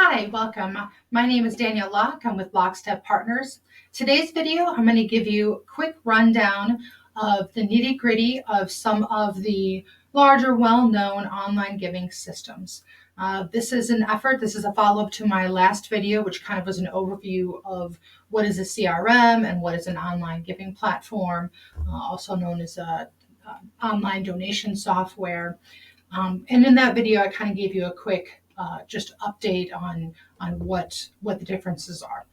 Hi, welcome. My name is Danielle Locke. I'm with Lockstep Partners. Today's video, I'm going to give you a quick rundown of the nitty-gritty of some of the larger, well-known online giving systems. This is a follow-up to my last video, which kind of was an overview of what is a CRM and what is an online giving platform, also known as a online donation software. And in that video, I kind of gave you a quick just update on what the differences are.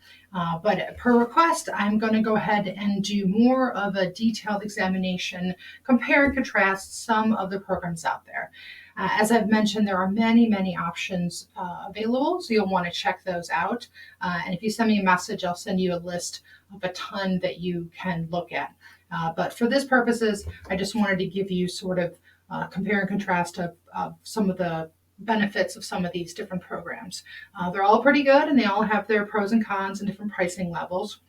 But per request, I'm going to go ahead and do more of a detailed examination, compare and contrast some of the programs out there. As I've mentioned, there are many options available, so you'll want to check those out. And if you send me a message, I'll send you a list of a ton that you can look at. But for this purposes, I just wanted to give you sort of compare and contrast of some of the benefits of some of these different programs. They're all pretty good and they all have their pros and cons and different pricing levels.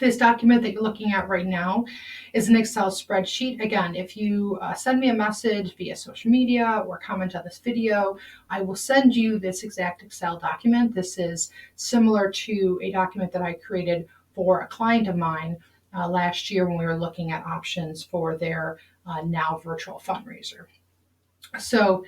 This document that you're looking at right now is an Excel spreadsheet. Again, if you send me a message via social media or comment on this video, I will send you this exact Excel document. This is similar to a document that I created for a client of mine last year when we were looking at options for their now virtual fundraiser. So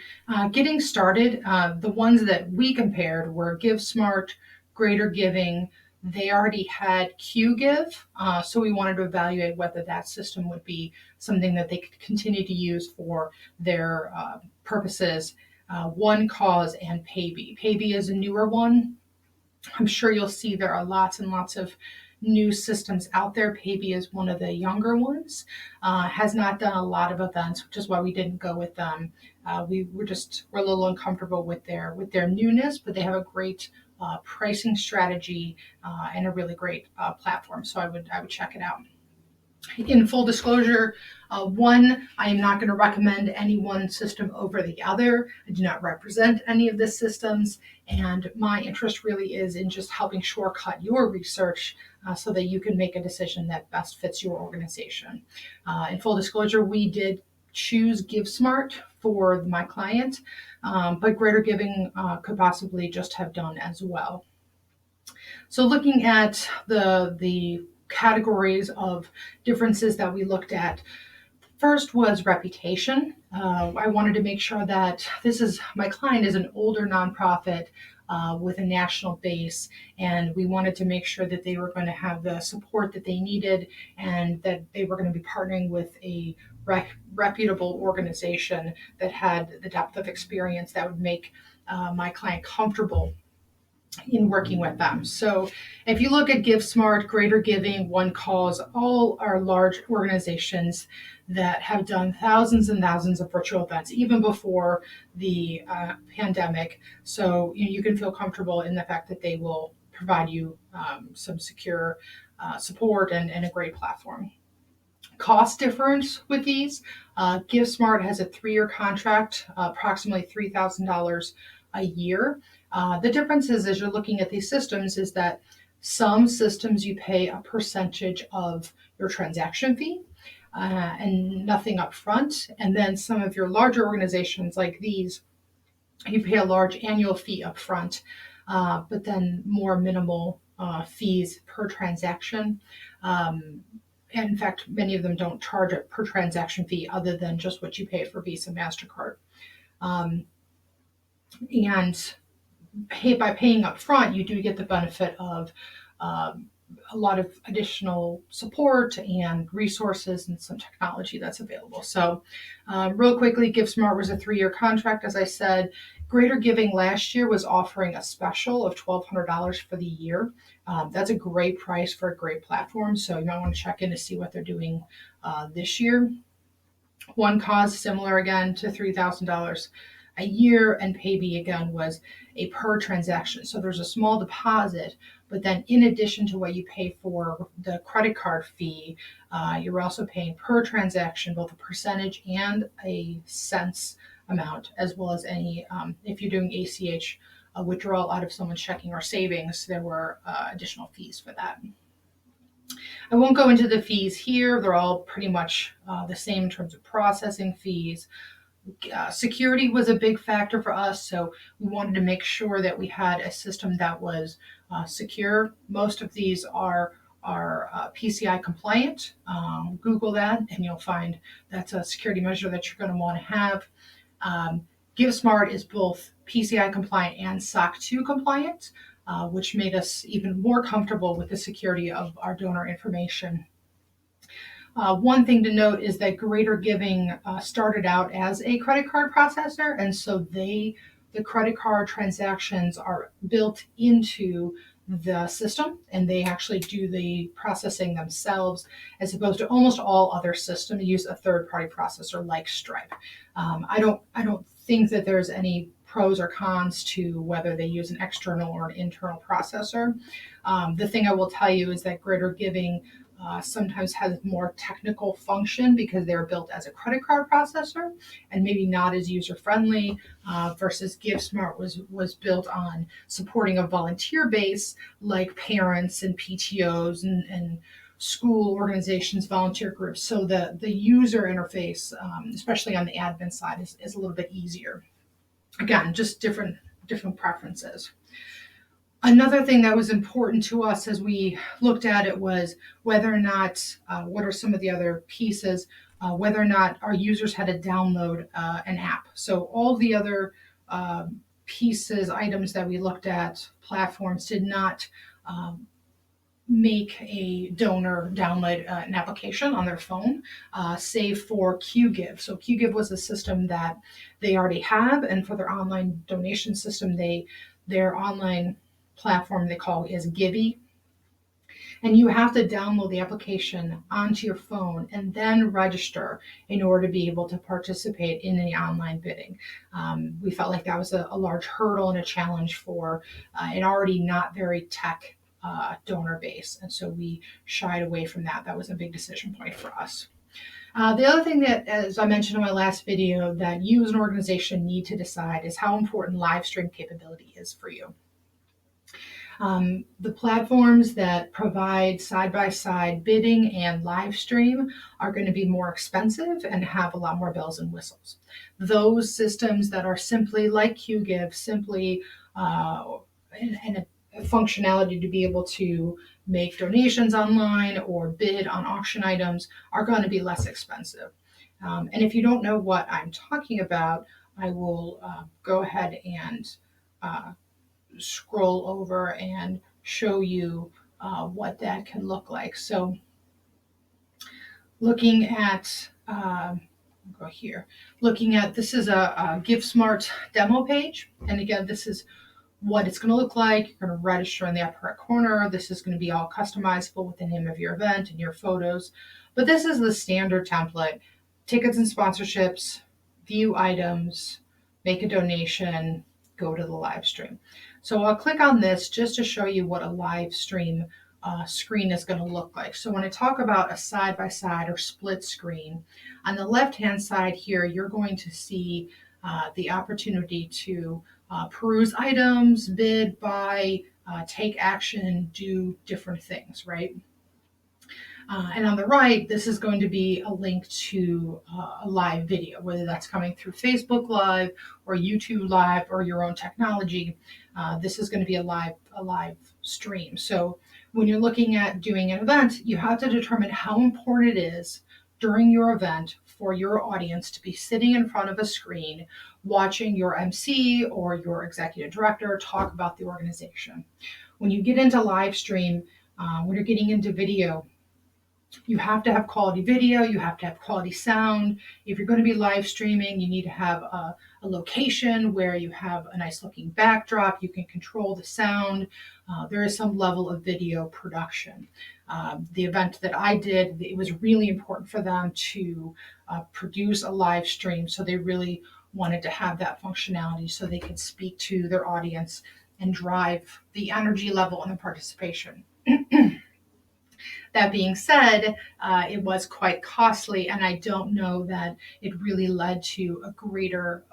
getting started, the ones that we compared were GiveSmart, Greater Giving. They already had QGive, so we wanted to evaluate whether that system would be something that they could continue to use for their purposes. One Cause and Paybe. Paybe is a newer one. I'm sure you'll see there are lots and lots of new systems out there. Paybe is one of the younger ones. Has not done a lot of events, which is why we didn't go with them. We're a little uncomfortable with their newness, but they have a great pricing strategy and a really great platform. So I would check it out. In full disclosure, I am not going to recommend any one system over the other. I do not represent any of the systems, and my interest really is in just helping shortcut your research so that you can make a decision that best fits your organization. In full disclosure, we did choose GiveSmart for my client, but Greater Giving could possibly just have done as well. So looking at the categories of differences that we looked at. First was reputation. I wanted to make sure that my client is an older nonprofit with a national base, and we wanted to make sure that they were going to have the support that they needed and that they were going to be partnering with a reputable organization that had the depth of experience that would make my client comfortable in working with them. So if you look at GiveSmart, Greater Giving, One Cause, all are large organizations that have done thousands and thousands of virtual events, even before the pandemic. So you can feel comfortable in the fact that they will provide you some secure support and a great platform. Cost difference with these, GiveSmart has a 3-year contract, approximately $3,000 a year. The difference is, as you're looking at these systems, is that some systems you pay a percentage of your transaction fee and nothing up front. And then some of your larger organizations like these, you pay a large annual fee up front, but then more minimal fees per transaction. In fact, many of them don't charge a per transaction fee other than just what you pay for Visa, MasterCard. And by paying up front, you do get the benefit of a lot of additional support and resources and some technology that's available. So real quickly, GiveSmart was a 3-year contract, as I said. Greater Giving last year was offering a special of $1,200 for the year. That's a great price for a great platform, so you might want to check in to see what they're doing this year. One Cause, similar again to $3,000 a year, and Paybe again was a per transaction. So there's a small deposit, but then in addition to what you pay for the credit card fee, you're also paying per transaction, both a percentage and a cents amount, as well as any, if you're doing ACH, a withdrawal out of someone's checking or savings, there were additional fees for that. I won't go into the fees here. They're all pretty much the same in terms of processing fees, Security was a big factor for us, so we wanted to make sure that we had a system that was secure. Most of these are PCI compliant. Google that, and you'll find that's a security measure that you're going to want to have. Um, GiveSmart is both PCI compliant and SOC 2 compliant, which made us even more comfortable with the security of our donor information. One thing to note is that Greater Giving started out as a credit card processor, and so the credit card transactions are built into the system, and they actually do the processing themselves, as opposed to almost all other systems use a third-party processor like Stripe. I don't think that there's any pros or cons to whether they use an external or an internal processor. The thing I will tell you is that Greater Giving sometimes has more technical function because they're built as a credit card processor and maybe not as user friendly, versus GiveSmart was built on supporting a volunteer base like parents and PTOs and school organizations, volunteer groups. So the user interface, especially on the admin side, is a little bit easier. Again, just different preferences. Another thing that was important to us as we looked at it was whether or not, what are some of the other pieces, whether or not our users had to download an app. So all the other pieces, items that we looked at, platforms, did not make a donor download an application on their phone, save for QGive. So QGive was a system that they already have, and for their online donation system, their online platform they call is Givey. And you have to download the application onto your phone and then register in order to be able to participate in the online bidding. We felt like that was a large hurdle and a challenge for an already not very tech donor base. And so we shied away from that. That was a big decision point for us. The other thing that, as I mentioned in my last video, that you as an organization need to decide is how important live stream capability is for you. The platforms that provide side-by-side bidding and live stream are going to be more expensive and have a lot more bells and whistles. Those systems that are simply like QGive, simply and a functionality to be able to make donations online or bid on auction items are going to be less expensive. And if you don't know what I'm talking about, I will go ahead and scroll over and show you what that can look like. So looking at, go here, looking at, this is a GiveSmart demo page. And again, this is what it's going to look like. You're going to register in the upper right corner. This is going to be all customizable with the name of your event and your photos. But this is the standard template: tickets and sponsorships, view items, make a donation, go to the live stream. So I'll click on this just to show you what a live stream screen is going to look like. So when I talk about a side-by-side or split screen, on the left-hand side here, you're going to see the opportunity to peruse items, bid, buy, take action, do different things, right? And on the right, this is going to be a link to a live video, whether that's coming through Facebook Live or YouTube Live or your own technology. This is going to be a live stream. So when you're looking at doing an event, you have to determine how important it is during your event for your audience to be sitting in front of a screen watching your MC or your executive director talk about the organization. When you get into live stream, when you're getting into video, you have to have quality video, you have to have quality sound. If you're going to be live streaming, you need to have a location where you have a nice looking backdrop, you can control the sound. There is some level of video production. The event that I did, it was really important for them to produce a live stream, so they really wanted to have that functionality so they could speak to their audience and drive the energy level and the participation. That being said, it was quite costly, and I don't know that it really led to a greater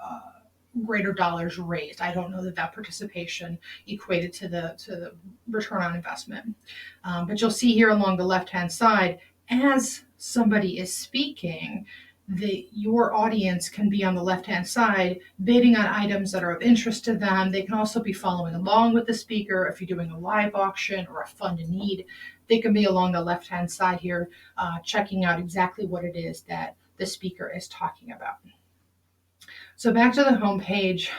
dollars raised. I don't know that participation equated to the return on investment. But you'll see here along the left-hand side, as somebody is speaking, your audience can be on the left-hand side bidding on items that are of interest to them. They can also be following along with the speaker. If you're doing a live auction or a fund in need, they can be along the left-hand side here, checking out exactly what it is that the speaker is talking about. So back to the home page.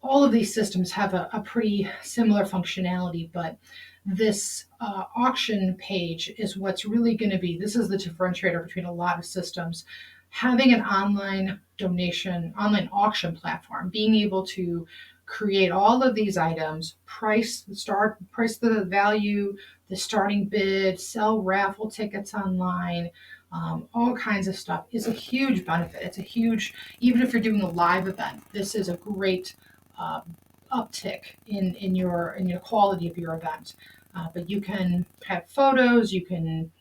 All of these systems have a pretty similar functionality, but this auction page is what's really going to be, this is the differentiator between a lot of systems. Having an online auction platform, being able to create all of these items, price the value, the starting bid, sell raffle tickets online, all kinds of stuff is a huge benefit. It's a huge, even if you're doing a live event, this is a great uptick in your quality of your event. But you can have photos, you can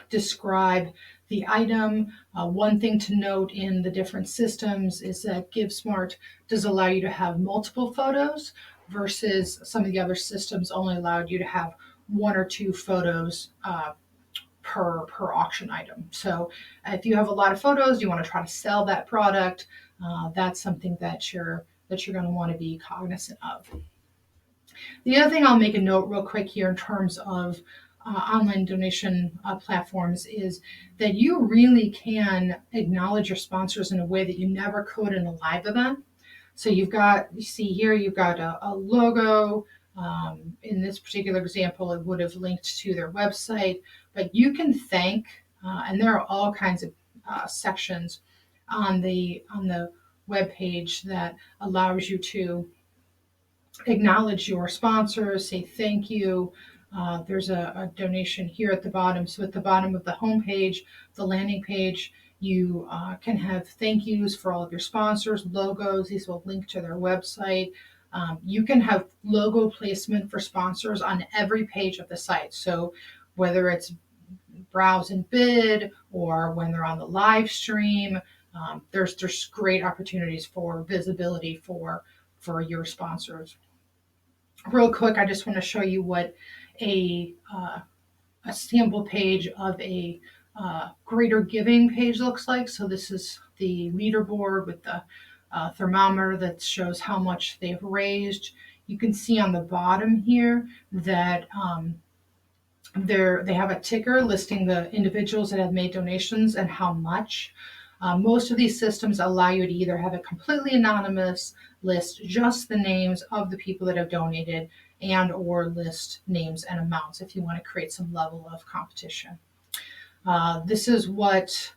describe the item. One thing to note in the different systems is that GiveSmart does allow you to have multiple photos versus some of the other systems only allowed you to have one or two photos per auction item. So if you have a lot of photos, you want to try to sell that product, that's something that you're going to want to be cognizant of. The other thing I'll make a note real quick here in terms of online donation platforms is that you really can acknowledge your sponsors in a way that you never could in a live event. So you see here, you've got a logo. In this particular example, it would have linked to their website, but you can thank, and there are all kinds of sections on the web page that allows you to acknowledge your sponsors, say thank you. There's a donation here at the bottom. So at the bottom of the home page, the landing page, you can have thank yous for all of your sponsors, logos. These will link to their website. You can have logo placement for sponsors on every page of the site. So whether it's browse and bid or when they're on the live stream, there's great opportunities for visibility for your sponsors. Real quick, I just want to show you what a sample page of a greater giving page looks like. So this is the leaderboard with the thermometer that shows how much they've raised. You can see on the bottom here that they have a ticker listing the individuals that have made donations and how much. Most of these systems allow you to either have a completely anonymous list, just the names of the people that have donated, and or list names and amounts if you want to create some level of competition. This is what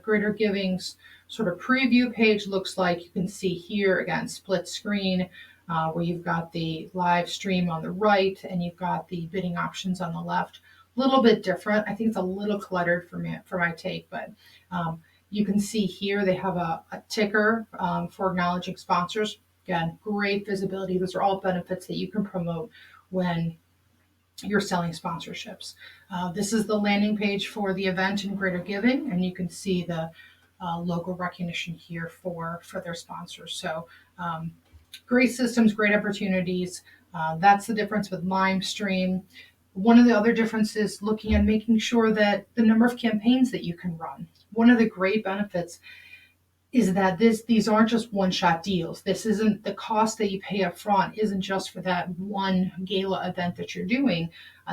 Greater Giving's sort of preview page looks like. You can see here, again, split screen, where you've got the live stream on the right and you've got the bidding options on the left. A little bit different. I think it's a little cluttered for my take, but you can see here they have a ticker for acknowledging sponsors. Again, great visibility. Those are all benefits that you can promote when you're selling sponsorships. This is the landing page for the event in Greater Giving, and you can see the logo recognition here for their sponsors. So great systems, great opportunities. That's the difference with Limestream. One of the other differences, looking at making sure that the number of campaigns that you can run. One of the great benefits is that these aren't just one-shot deals. This isn't the cost that you pay up front isn't just for that one gala event that you're doing.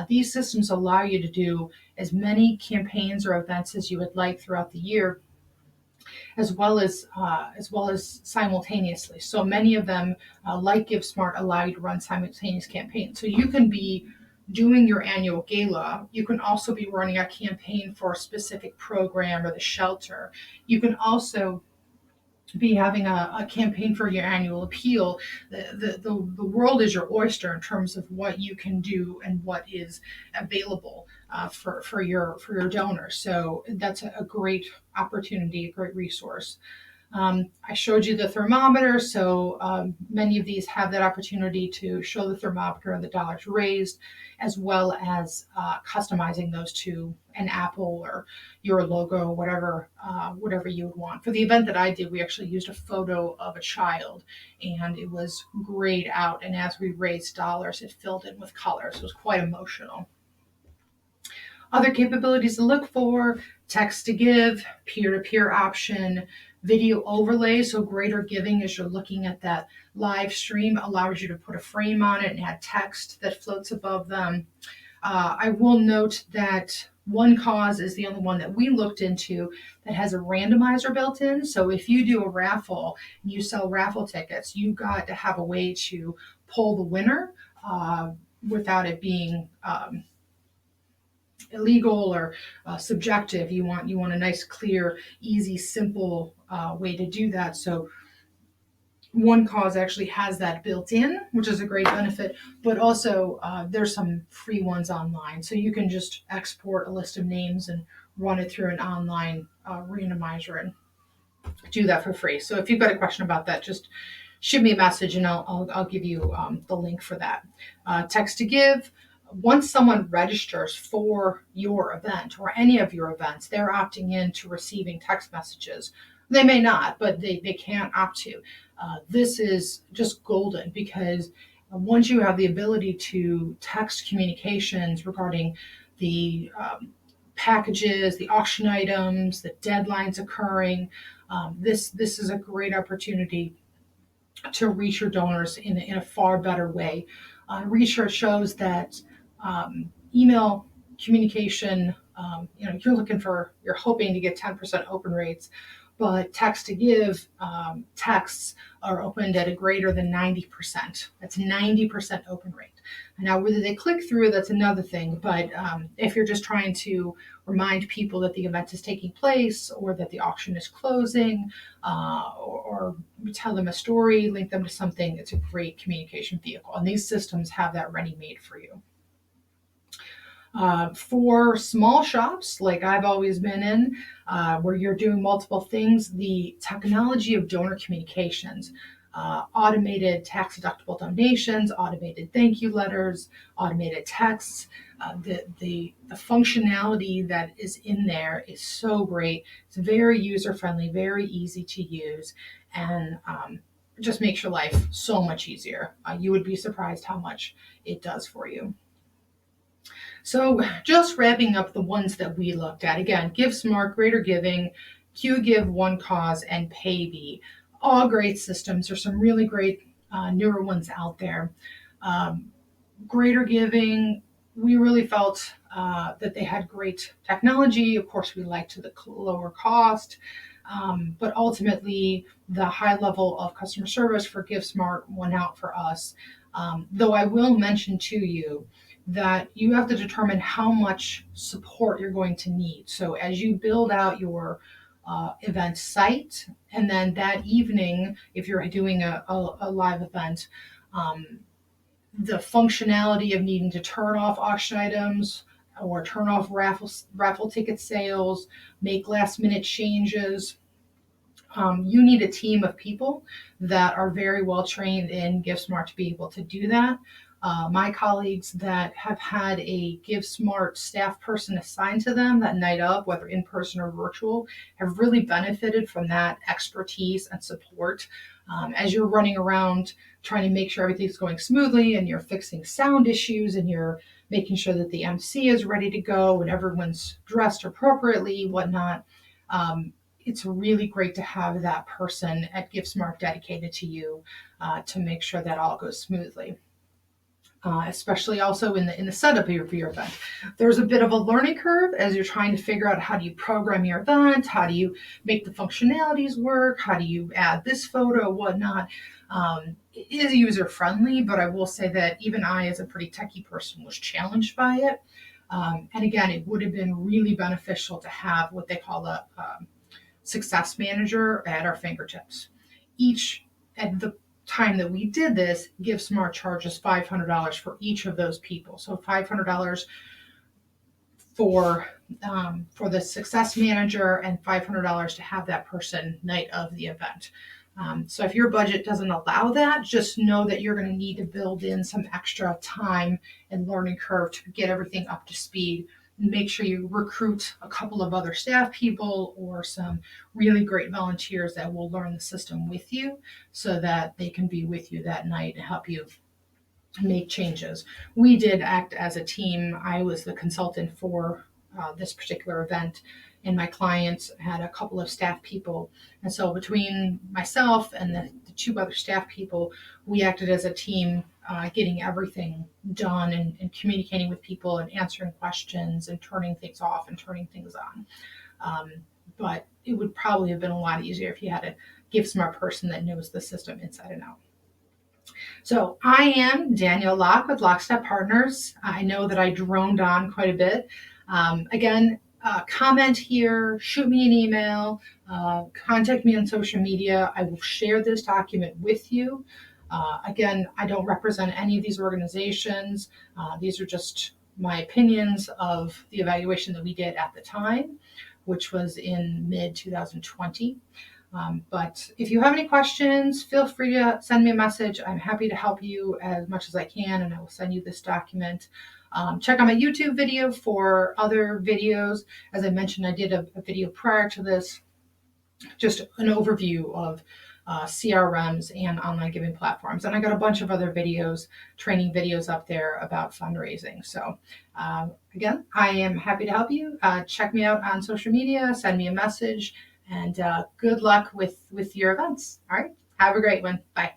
These systems allow you to do as many campaigns or events as you would like throughout the year, as well as simultaneously. So many of them, like GiveSmart, allow you to run simultaneous campaigns. So you can be doing your annual gala. You can also be running a campaign for a specific program or the shelter. You can also be having a campaign for your annual appeal. The world is your oyster in terms of what you can do and what is available for your donors. So that's a great opportunity, a great resource. I showed you the thermometer, so many of these have that opportunity to show the thermometer and the dollars raised, as well as customizing those to an apple or your logo, whatever you would want. For the event that I did, we actually used a photo of a child, and it was grayed out, and as we raised dollars, it filled in with color, so it was quite emotional. Other capabilities to look for, text to give, peer-to-peer option, video overlay. So greater giving, as you're looking at that live stream, allows you to put a frame on it and add text that floats above them. I will note that One Cause is the only one that we looked into that has a randomizer built in. So if you do a raffle and you sell raffle tickets, you've got to have a way to pull the winner without it being illegal or subjective. You want a nice, clear, easy, simple way to do that. So One Cause actually has that built in, which is a great benefit, but also there's some free ones online. So you can just export a list of names and run it through an online randomizer and do that for free. So if you've got a question about that, just shoot me a message and I'll give you the link for that. Text to give. Once someone registers for your event or any of your events, they're opting in to receiving text messages. They may not, but they can't opt to. This is just golden because once you have the ability to text communications regarding the packages, the auction items, the deadlines occurring, this is a great opportunity to reach your donors in a far better way. Research shows that email communication, you're hoping to get 10% open rates, but text to give texts are opened at a greater than 90%. That's 90% open rate. Now, whether they click through, that's another thing. But if you're just trying to remind people that the event is taking place or that the auction is closing, or tell them a story, link them to something, it's a great communication vehicle. And these systems have that ready-made for you. For small shops, like I've always been in, where you're doing multiple things, the technology of donor communications, automated tax-deductible donations, automated thank you letters, automated texts, the functionality that is in there is so great. It's very user-friendly, very easy to use, and just makes your life so much easier. You would be surprised how much it does for you. So just wrapping up the ones that we looked at, again, GiveSmart, Greater Giving, QGive, One Cause, and Paybe, all great systems. There's some really great newer ones out there. Greater Giving, we really felt that they had great technology. Of course, we liked the lower cost, but ultimately the high level of customer service for GiveSmart won out for us. Though I will mention to you that you have to determine how much support you're going to need. So as you build out your event site, and then that evening, if you're doing a live event, the functionality of needing to turn off auction items or turn off raffle ticket sales, make last minute changes, you need a team of people that are very well trained in GiveSmart to be able to do that. My colleagues that have had a GiveSmart staff person assigned to them that night of, whether in person or virtual, have really benefited from that expertise and support. As you're running around trying to make sure everything's going smoothly and you're fixing sound issues and you're making sure that the MC is ready to go and everyone's dressed appropriately, whatnot, it's really great to have that person at GiveSmart dedicated to you to make sure that all goes smoothly. Especially also in the setup of your event. There's a bit of a learning curve as you're trying to figure out how do you program your event, how do you make the functionalities work, how do you add this photo, whatnot. It is user friendly, but I will say that even I, as a pretty techie person, was challenged by it. And again, it would have been really beneficial to have what they call a success manager at our fingertips. At the time that we did this, GiveSmart charges $500 for each of those people. So $500 for the success manager and $500 to have that person night of the event. So if your budget doesn't allow that, just know that you're going to need to build in some extra time and learning curve to get everything up to speed. Make sure you recruit a couple of other staff people or some really great volunteers that will learn the system with you so that they can be with you that night and help you make changes. We did act as a team. I was the consultant for this particular event, and my clients had a couple of staff people. And so between myself and the two other staff people, we acted as a team, getting everything done and communicating with people and answering questions and turning things off and turning things on. But it would probably have been a lot easier if you had a give smart person that knows the system inside and out. So I am Danielle Locke with Lockstep Partners. I know that I droned on quite a bit. Again, comment here, shoot me an email, contact me on social media. I will share this document with you. Again, I don't represent any of these organizations. These are just my opinions of the evaluation that we did at the time, which was in mid 2020. But if you have any questions, feel free to send me a message. I'm happy to help you as much as I can, and I will send you this document. Check out my YouTube video for other videos. As I mentioned, I did a video prior to this, just an overview of CRMs and online giving platforms. And I got a bunch of other videos, training videos up there about fundraising. So again, I am happy to help you. Check me out on social media, send me a message, and good luck with your events. All right. Have a great one. Bye.